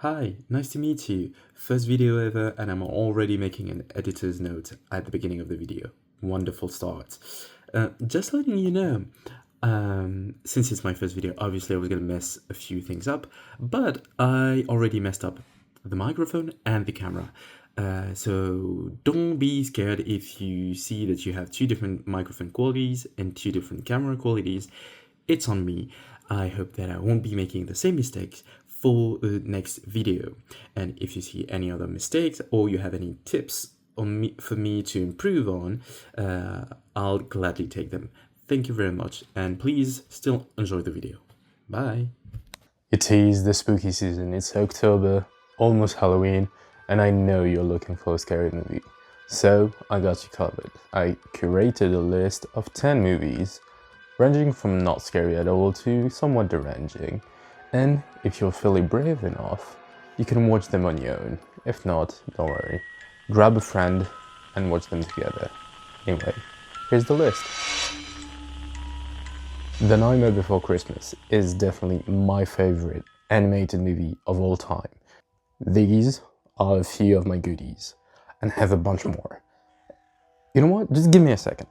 Hi, nice to meet you. First video ever, and I'm already making an editor's note at the beginning of the video. Wonderful start. Just letting you know, since it's my first video, obviously I was gonna mess a few things up, but I already messed up the microphone and the camera. So don't be scared if you see that you have two different microphone qualities and two different camera qualities. It's on me. I hope that I won't be making the same mistakes for the next video. And if you see any other mistakes or you have any tips for me to improve on, I'll gladly take them. Thank you very much, and please still enjoy the video. Bye. It is the spooky season. It's October, almost Halloween, and I know you're looking for a scary movie. So I got you covered. I curated a list of 10 movies, ranging from not scary at all to somewhat deranging. And if you're feeling brave enough, you can watch them on your own. If not, don't worry. Grab a friend and watch them together. Anyway, here's the list. The Nightmare Before Christmas is definitely my favorite animated movie of all time. These are a few of my goodies, and have a bunch more. You know what? Just give me a second.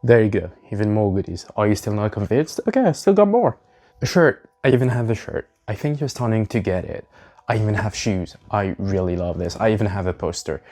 There you go, even more goodies. Are you still not convinced? Okay, I still got more. A shirt. I even have a shirt. I think you're starting to get it. I even have shoes. I really love this. I even have a poster.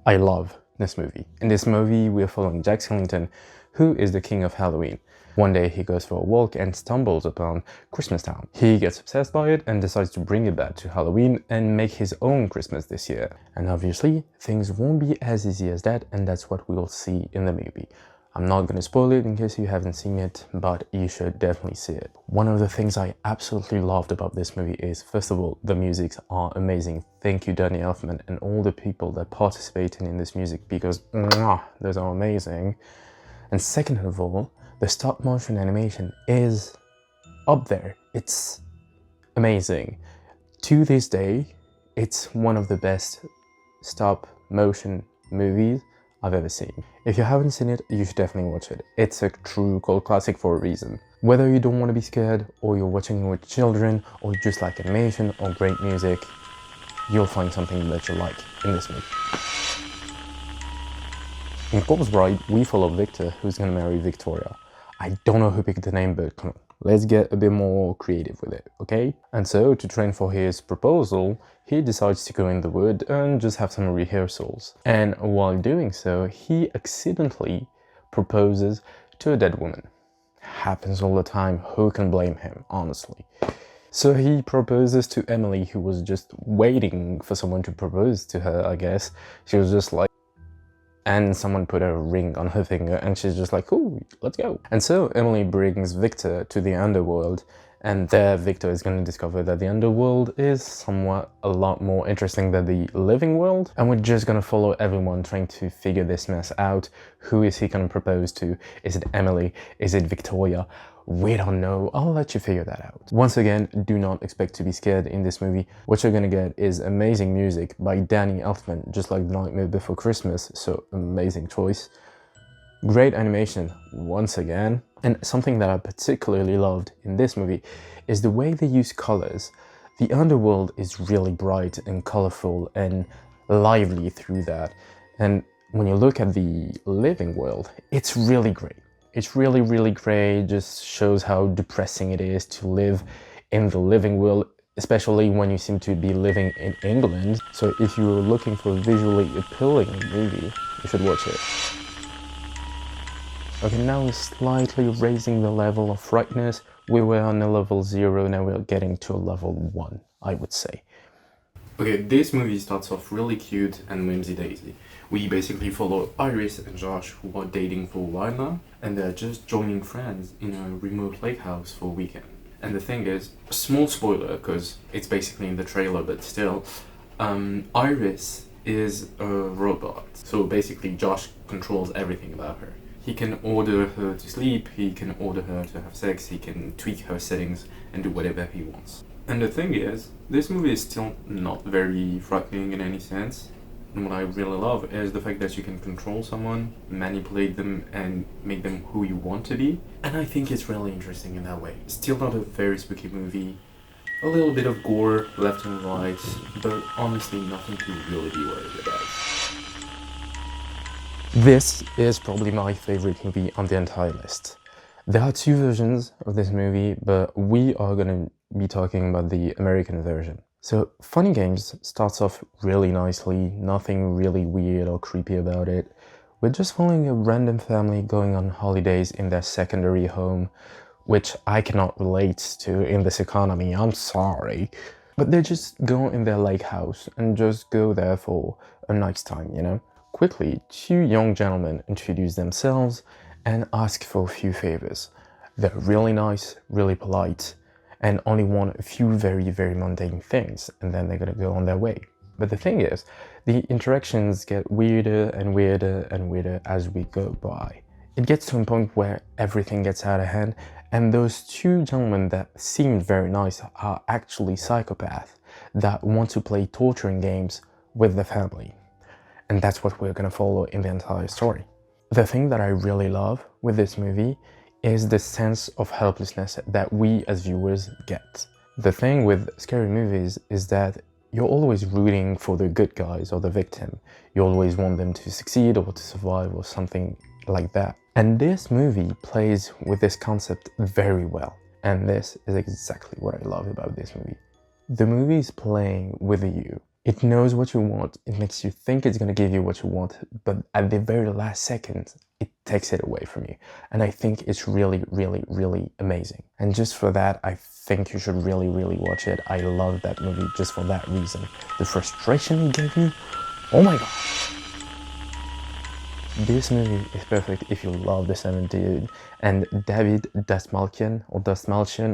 I love this movie. In this movie, we're following Jack Skellington, who is the king of Halloween. One day he goes for a walk and stumbles upon Christmas Town. He gets obsessed by it and decides to bring it back to Halloween and make his own Christmas this year. And obviously, things won't be as easy as that, and that's what we'll see in the movie. I'm not going to spoil it in case you haven't seen it, but you should definitely see it. One of the things I absolutely loved about this movie is, first of all, the musics are amazing. Thank you, Danny Elfman, and all the people that participated in this music, because those are amazing. And second of all, the stop motion animation is up there. It's amazing. To this day, it's one of the best stop motion movies I've ever seen. If you haven't seen it, you should definitely watch it. It's a true cult classic for a reason. Whether you don't want to be scared, or you're watching it with children, or just like animation or great music, you'll find something that you like in this movie. In Corpe Bride, we follow Victor, who's gonna marry Victoria. I don't know who picked the name, but come on, let's get a bit more creative with it, okay? And so, to train for his proposal, he decides to go in the wood and just have some rehearsals. And while doing so, he accidentally proposes to a dead woman. Happens all the time, who can blame him, honestly? So he proposes to Emily, who was just waiting for someone to propose to her, I guess. She was just like, and someone put a ring on her finger, and she's just like, ooh, let's go. And so Emily brings Victor to the underworld, and there Victor is going to discover that the underworld is somewhat a lot more interesting than the living world, and we're just going to follow everyone trying to figure this mess out. Who is he going to propose to? Is it Emily? Is it Victoria? We don't know. I'll let you figure that out. Once again, do not expect to be scared in this movie. What you're gonna get is amazing music by Danny Elfman, just like The Nightmare Before Christmas, so amazing choice. Great animation, once again. And something that I particularly loved in this movie is the way they use colors. The underworld is really bright and colorful and lively through that. And when you look at the living world, it's really great. It's really, really great. It just shows how depressing it is to live in the living world, especially when you seem to be living in England. So if you're looking for a visually appealing movie, you should watch it. Okay, now we're slightly raising the level of frightness. We were on a level 0, now we're getting to a level 1, I would say. Okay, this movie starts off really cute and whimsy-daisy. We basically follow Iris and Josh, who are dating for a while now, and they're just joining friends in a remote lake house for a weekend. And the thing is, a small spoiler, because it's basically in the trailer, but still, Iris is a robot. So basically, Josh controls everything about her. He can order her to sleep, he can order her to have sex, he can tweak her settings and do whatever he wants. And the thing is, this movie is still not very frightening in any sense. And what I really love is the fact that you can control someone, manipulate them, and make them who you want to be. And I think it's really interesting in that way. Still not a very spooky movie. A little bit of gore left and right, but honestly nothing to really be worried about. This is probably my favorite movie on the entire list. There are two versions of this movie, but we are gonna be talking about the American version. So, Funny Games starts off really nicely, nothing really weird or creepy about it. We're just following a random family going on holidays in their secondary home, which I cannot relate to in this economy, I'm sorry. But they just go in their lake house and just go there for a nice time, you know? Quickly, two young gentlemen introduce themselves and ask for a few favors. They're really nice, really polite, and only want a few very, very mundane things, and then they're gonna go on their way. But the thing is, the interactions get weirder and weirder and weirder as we go by. It gets to a point where everything gets out of hand, and those two gentlemen that seemed very nice are actually psychopaths that want to play torturing games with the family. And that's what we're gonna follow in the entire story. The thing that I really love with this movie is the sense of helplessness that we as viewers get. The thing with scary movies is that you're always rooting for the good guys or the victim. You always want them to succeed or to survive or something like that. And this movie plays with this concept very well. And this is exactly what I love about this movie. The movie is playing with you. It knows what you want, it makes you think it's gonna give you what you want, but at the very last second, it takes it away from you. And I think it's really, really, really amazing. And just for that, I think you should really, really watch it. I love that movie just for that reason. The frustration it gave me, oh my god. This movie is perfect if you love the 70s, and David Dastmalchian,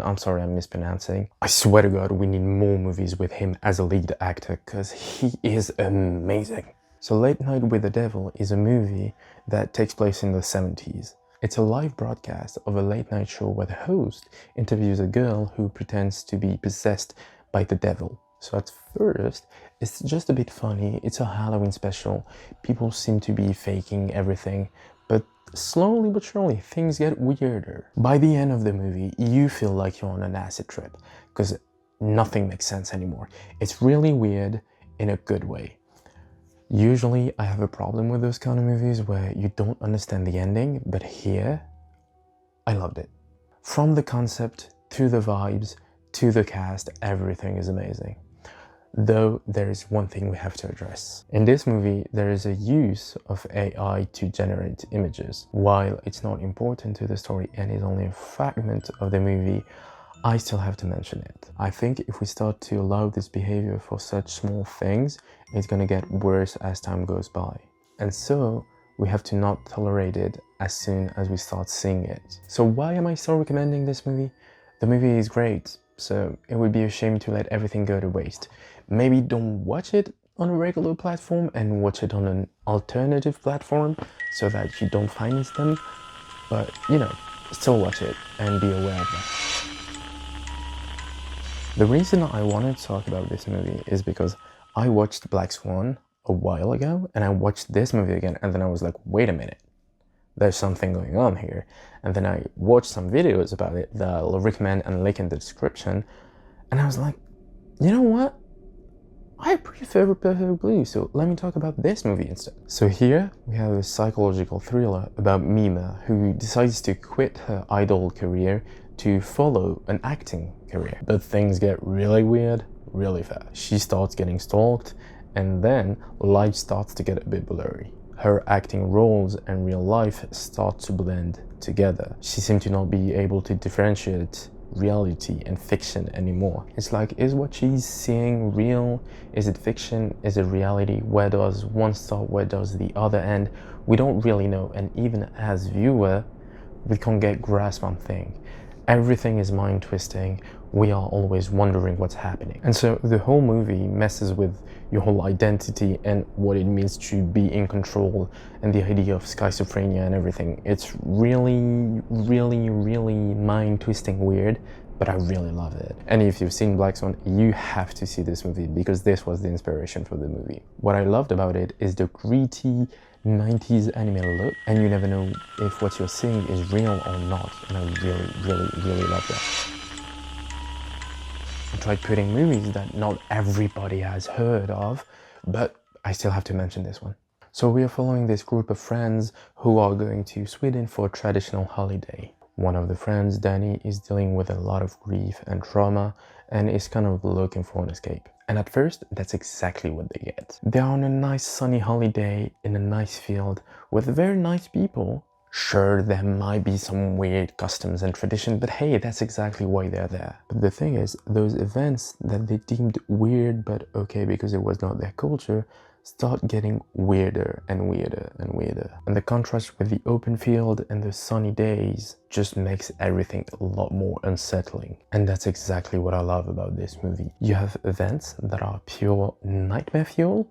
I'm sorry I'm mispronouncing. I swear to god we need more movies with him as a lead actor because he is amazing. So Late Night with the Devil is a movie that takes place in the 70s. It's a live broadcast of a late night show where the host interviews a girl who pretends to be possessed by the devil. So at first, it's just a bit funny, it's a Halloween special, people seem to be faking everything, but slowly but surely things get weirder. By the end of the movie, you feel like you're on an acid trip, because nothing makes sense anymore. It's really weird in a good way. Usually I have a problem with those kind of movies where you don't understand the ending, but here, I loved it. From the concept, to the vibes, to the cast, everything is amazing. Though there is one thing we have to address. In this movie, there is a use of AI to generate images. While it's not important to the story and is only a fragment of the movie, I still have to mention it. I think if we start to allow this behavior for such small things, it's gonna get worse as time goes by. And so, we have to not tolerate it as soon as we start seeing it. So why am I still recommending this movie? The movie is great, so it would be a shame to let everything go to waste. Maybe don't watch it on a regular platform and watch it on an alternative platform so that you don't finance them, but you know, still watch it and be aware of that. The reason I wanted to talk about this movie is because I watched Black Swan a while ago and I watched this movie again and then I was like, wait a minute, there's something going on here. And then I watched some videos about it that I'll recommend and link in the description, and I was like, you know what? I prefer Perfect Blue, so let me talk about this movie instead. So here we have a psychological thriller about Mima, who decides to quit her idol career to follow an acting career. But things get really weird really fast. She starts getting stalked, and then life starts to get a bit blurry. Her acting roles and real life start to blend together. She seems to not be able to differentiate reality and fiction anymore. It's like, is what she's seeing real? Is it fiction? Is it reality? Where does one start? Where does the other end? We don't really know, and even as viewer, we can't get grasp on things. Everything is mind twisting. We are always wondering what's happening. And so the whole movie messes with your whole identity and what it means to be in control and the idea of schizophrenia and everything. It's really, really, really mind twisting weird, but I really love it. And if you've seen Black Swan, you have to see this movie because this was the inspiration for the movie. What I loved about it is the gritty 90s anime look, and you never know if what you're seeing is real or not, and I really, really, really love that. tried putting movies that not everybody has heard of, but I still have to mention this one. So we are following this group of friends who are going to Sweden for a traditional holiday. One of the friends, Danny, is dealing with a lot of grief and trauma and is kind of looking for an escape. And at first, that's exactly what they get. They are on a nice sunny holiday in a nice field with very nice people. Sure, there might be some weird customs and tradition, but hey, that's exactly why they're there. But the thing is, those events that they deemed weird but okay because it was not their culture, start getting weirder and weirder and weirder. And the contrast with the open field and the sunny days just makes everything a lot more unsettling. And that's exactly what I love about this movie. You have events that are pure nightmare fuel,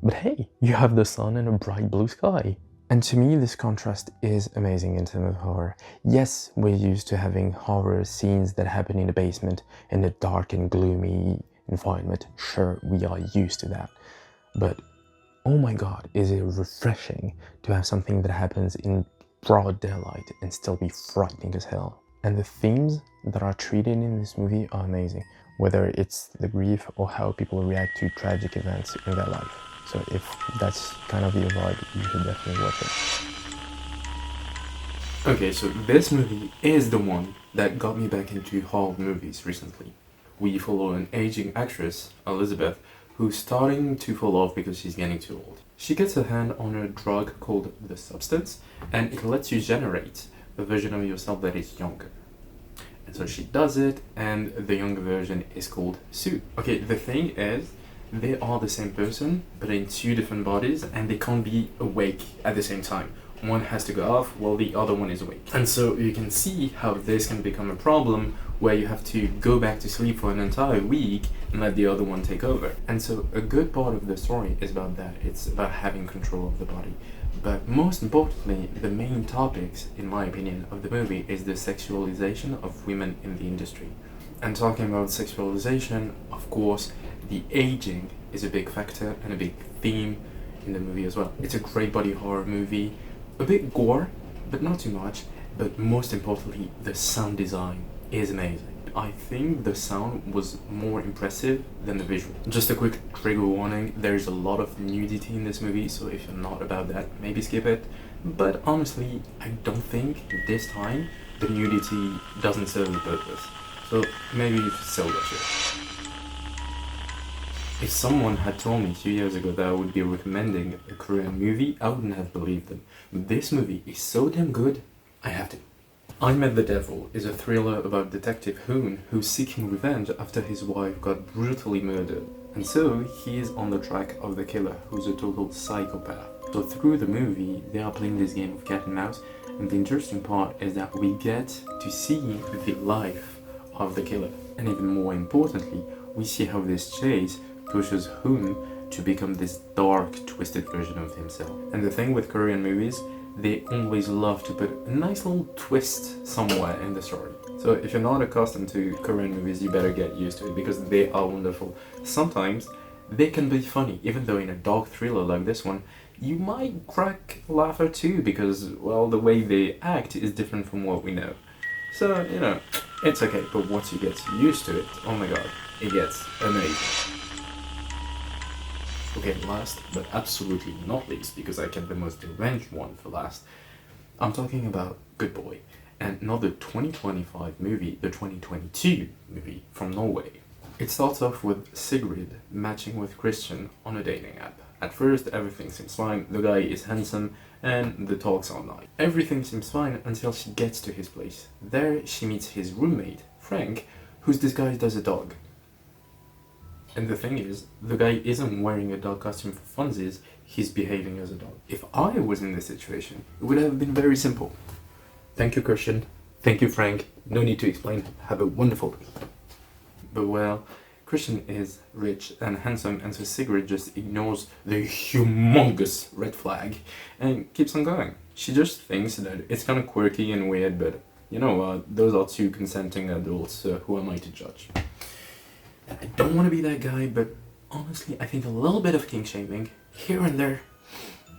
but hey, you have the sun and a bright blue sky. And to me, this contrast is amazing in terms of horror. Yes, we're used to having horror scenes that happen in a basement in a dark and gloomy environment. Sure, we are used to that. But oh my god, is it refreshing to have something that happens in broad daylight and still be frightening as hell. And the themes that are treated in this movie are amazing, whether it's the grief or how people react to tragic events in their life. So if that's kind of your vibe, you should definitely watch it. Okay, so this movie is the one that got me back into horror movies recently. We follow an aging actress, Elizabeth, who's starting to fall off because she's getting too old. She gets her hand on a drug called the substance, and it lets you generate a version of yourself that is younger. And so she does it, and the younger version is called Sue. Okay, the thing is, they are the same person, but in two different bodies, and they can't be awake at the same time. One has to go off while the other one is awake. And so you can see how this can become a problem where you have to go back to sleep for an entire week and let the other one take over. And so a good part of the story is about that. It's about having control of the body. But most importantly, the main topics, in my opinion, of the movie is the sexualization of women in the industry. And talking about sexualization, of course, the aging is a big factor and a big theme in the movie as well. It's a great body horror movie, a bit gore, but not too much. But most importantly, the sound design is amazing. I think the sound was more impressive than the visual. Just a quick trigger warning, there's a lot of nudity in this movie, so if you're not about that, maybe skip it. But honestly, I don't think this time the nudity doesn't serve the purpose. So maybe you should still watch it. If someone had told me 2 years ago that I would be recommending a Korean movie, I wouldn't have believed them. This movie is so damn good, I have to. I Met the Devil is a thriller about Detective Hoon who's seeking revenge after his wife got brutally murdered. And so he is on the track of the killer, who's a total psychopath. So through the movie, they are playing this game of cat and mouse, and the interesting part is that we get to see the life of the killer. And even more importantly, we see how this chase pushes Hoon to become this dark, twisted version of himself. And the thing with Korean movies, they always love to put a nice little twist somewhere in the story. So if you're not accustomed to Korean movies, you better get used to it because they are wonderful. Sometimes they can be funny, even though in a dark thriller like this one, you might crack a laugh or two because, well, the way they act is different from what we know. So, you know, it's okay, but once you get used to it, oh my god, it gets amazing. Okay, last but absolutely not least, because I kept the most deranged one for last, I'm talking about Good Boy, and not the 2025 movie, the 2022 movie from Norway. It starts off with Sigrid matching with Christian on a dating app. At first, everything seems fine, the guy is handsome, and the talks are nice. Everything seems fine until she gets to his place. There, she meets his roommate, Frank, who's disguised as a dog. And the thing is, the guy isn't wearing a dog costume for funsies, he's behaving as a dog. If I was in this situation, it would have been very simple. Thank you, Christian. Thank you, Frank. No need to explain. Have a wonderful day. But well, Christian is rich and handsome, and so Sigrid just ignores the humongous red flag and keeps on going. She just thinks that it's kind of quirky and weird, but you know what, those are two consenting adults, so who am I to judge? I don't want to be that guy, but honestly, I think a little bit of kink shaming here and there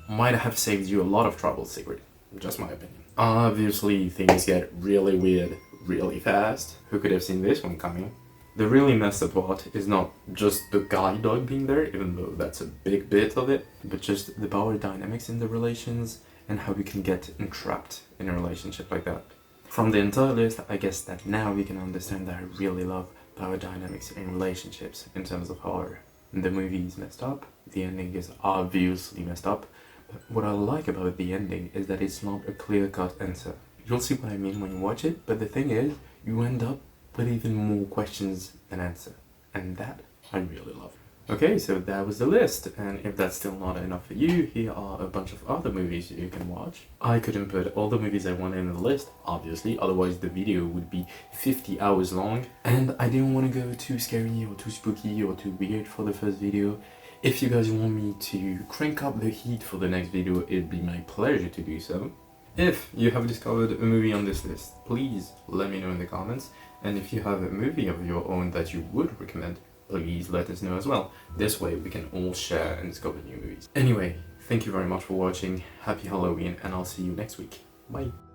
might have saved you a lot of trouble, Sigrid. Just my opinion. Obviously, things get really weird really fast. Who could have seen this one coming? The really messed up part is not just the guy dog being there, even though that's a big bit of it, but just the power dynamics in the relations and how we can get entrapped in a relationship like that. From the entire list, I guess that now we can understand that I really love power dynamics in relationships in terms of horror. The movie is messed up, the ending is obviously messed up, but what I like about the ending is that it's not a clear-cut answer. You'll see what I mean when you watch it, but the thing is, you end up with even more questions than answer, and that I really love. Okay, so that was the list, and if that's still not enough for you, here are a bunch of other movies you can watch. I couldn't put all the movies I wanted in the list, obviously, otherwise the video would be 50 hours long, and I didn't want to go too scary or too spooky or too weird for the first video. If you guys want me to crank up the heat for the next video, it'd be my pleasure to do so. If you have discovered a movie on this list, please let me know in the comments, and if you have a movie of your own that you would recommend, please let us know as well. This way we can all share and discover new movies. Anyway, thank you very much for watching, happy Halloween, and I'll see you next week. Bye!